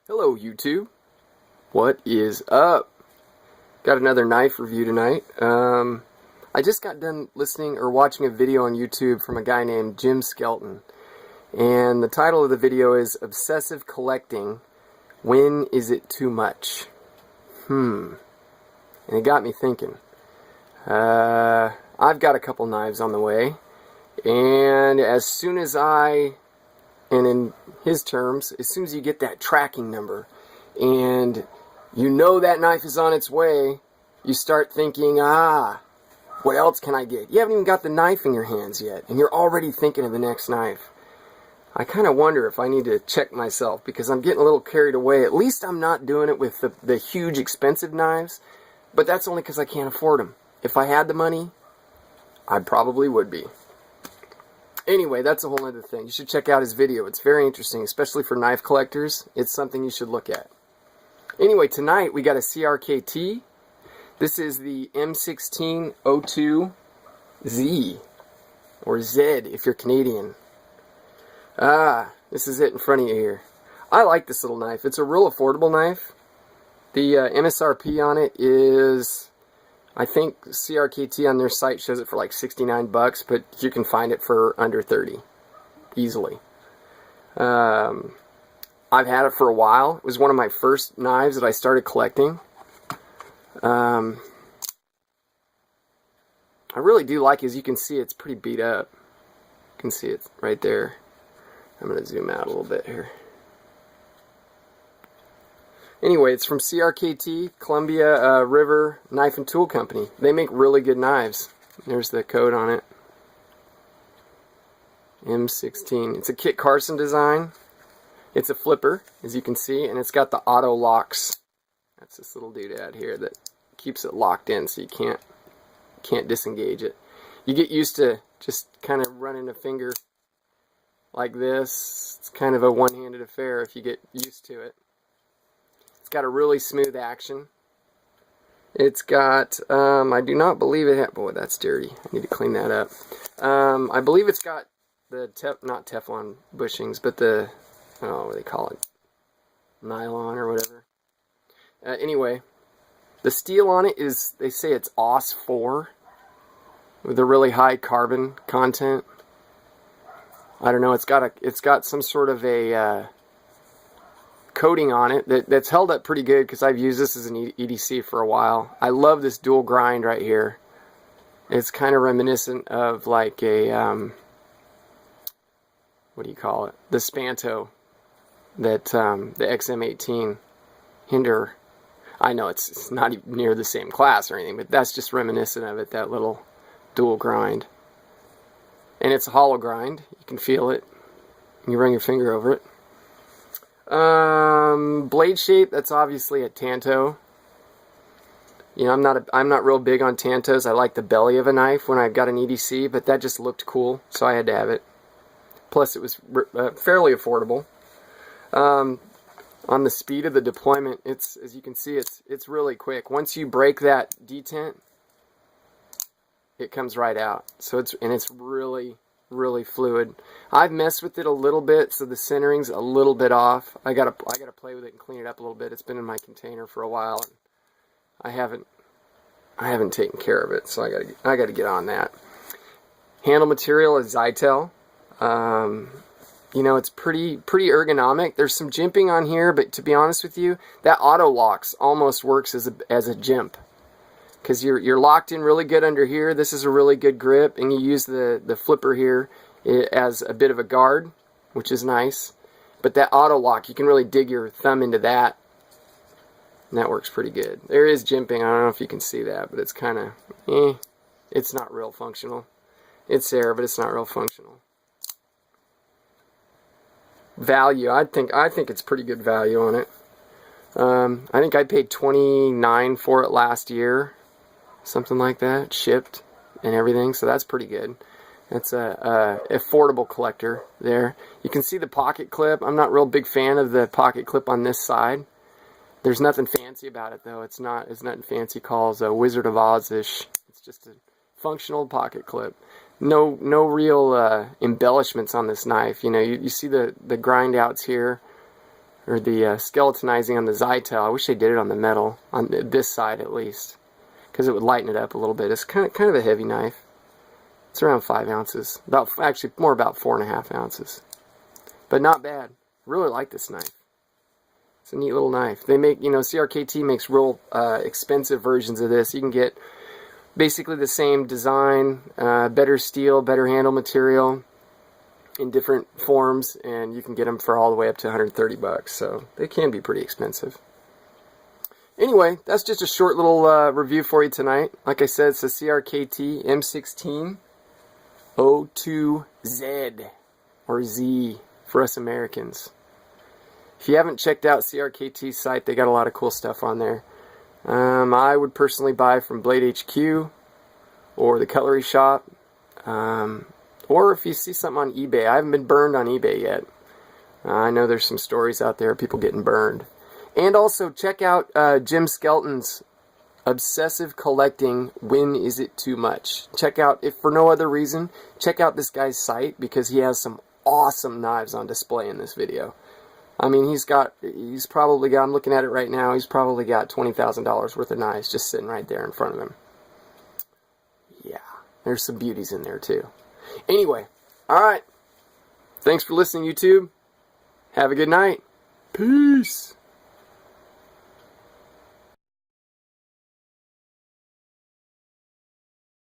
Hello YouTube, what is up? Got another knife review tonight. I just got done listening or watching a video on YouTube from a guy named Jim Skelton, and the title of the video is Obsessive Collecting, When Is It Too Much? And it got me thinking. I've got a couple knives on the way, and as soon as and in his terms, as soon as you get that tracking number and you know that knife is on its way, you start thinking, what else can I get? You haven't even got the knife in your hands yet, and you're already thinking of the next knife. I kind of wonder if I need to check myself, because I'm getting a little carried away. At least I'm not doing it with the huge expensive knives, but that's only because I can't afford them. If I had the money, I probably would be. Anyway, that's a whole other thing. You should check out his video. It's very interesting, especially for knife collectors. It's something you should look at. Anyway, tonight we got a CRKT. This is the M16-02z, or Z if you're Canadian. This is it in front of you here. I like this little knife. It's a real affordable knife. The Msrp on it is, I think CRKT on their site shows it for like 69 bucks, but you can find it for under 30 easily. I've had it for a while. It was one of my first knives that I started collecting. I really do like it. As you can see, it's pretty beat up. You can see it right there. I'm going to zoom out a little bit here. Anyway, it's from CRKT, Columbia River Knife and Tool Company. They make really good knives. There's the code on it. M16. It's a Kit Carson design. It's a flipper, as you can see, and it's got the auto locks. That's this little doodad here that keeps it locked in, so you can't disengage it. You get used to just kind of running a finger like this. It's kind of a one-handed affair if you get used to it. It's got a really smooth action. It's got, I do not believe it, boy, that's dirty. I need to clean that up. I believe it's got the, not Teflon bushings, but the, what do they call it? Nylon or whatever. Anyway, the steel on it is, they say it's OS 4 with a really high carbon content. I don't know, it's got some sort of a, coating on it that's held up pretty good, because I've used this as an EDC for a while. I love this dual grind right here. It's kind of reminiscent of like a what do you call it? The Spanto that the XM18 Hinder. I know it's not even near the same class or anything, but that's just reminiscent of it. That little dual grind, and it's a hollow grind. You can feel it. You run your finger over it. Blade shape, that's obviously a Tanto. You know, I'm not real big on Tantos. I like the belly of a knife when I've got an EDC, but that just looked cool, so I had to have it. Plus, it was fairly affordable. On the speed of the deployment, it's, as you can see, it's really quick. Once you break that detent, it comes right out. So it's really fluid. I've messed with it a little bit, so the centering's a little bit off. I gotta play with it and clean it up a little bit. It's been in my container for a while, and I haven't taken care of it, so I gotta get on that. Handle material is Zytel. You know, it's pretty ergonomic. There's some jimping on here, but to be honest with you, that auto locks almost works as a jimp, because you're locked in really good under here. This is a really good grip, and you use the flipper here as a bit of a guard, which is nice. But that auto lock, you can really dig your thumb into that, and that works pretty good. There is jimping. I don't know if you can see that, but it's kind of, it's not real functional. It's there, but it's not real functional. Value, I think it's pretty good value on it. I think I paid $29 for it last year. Something like that, shipped and everything, so that's pretty good. That's a affordable collector there. You can see the pocket clip. I'm not real big fan of the pocket clip on this side. There's nothing fancy about it, though. It's not as Nutnfancy calls a Wizard of Oz-ish. It's just a functional pocket clip. No real embellishments on this knife. You know, you see the grind outs here. or the skeletonizing on the Zytel. I wish they did it on the metal, on this side at least, because it would lighten it up a little bit. It's kind of a heavy knife. It's around 5 ounces, actually more about 4.5 ounces, but not bad. Really like this knife. It's a neat little knife. They make, CRKT makes real expensive versions of this. You can get basically the same design, better steel, better handle material in different forms, and you can get them for all the way up to 130 bucks. So they can be pretty expensive. Anyway, that's just a short little review for you tonight. Like I said, it's a CRKT M16-02z, or Z for us Americans. If you haven't checked out CRKT's site, they got a lot of cool stuff on there. I would personally buy from Blade HQ or the Cutlery Shop, or if you see something on eBay. I haven't been burned on eBay yet. I know there's some stories out there of people getting burned. And also check out Jim Skelton's Obsessive Collecting, When Is It Too Much? Check out, if for no other reason, check out this guy's site, because he has some awesome knives on display in this video. I mean, he's probably got, I'm looking at it right now, he's probably got $20,000 worth of knives just sitting right there in front of him. Yeah, there's some beauties in there too. Anyway, alright. Thanks for listening, YouTube. Have a good night. Peace.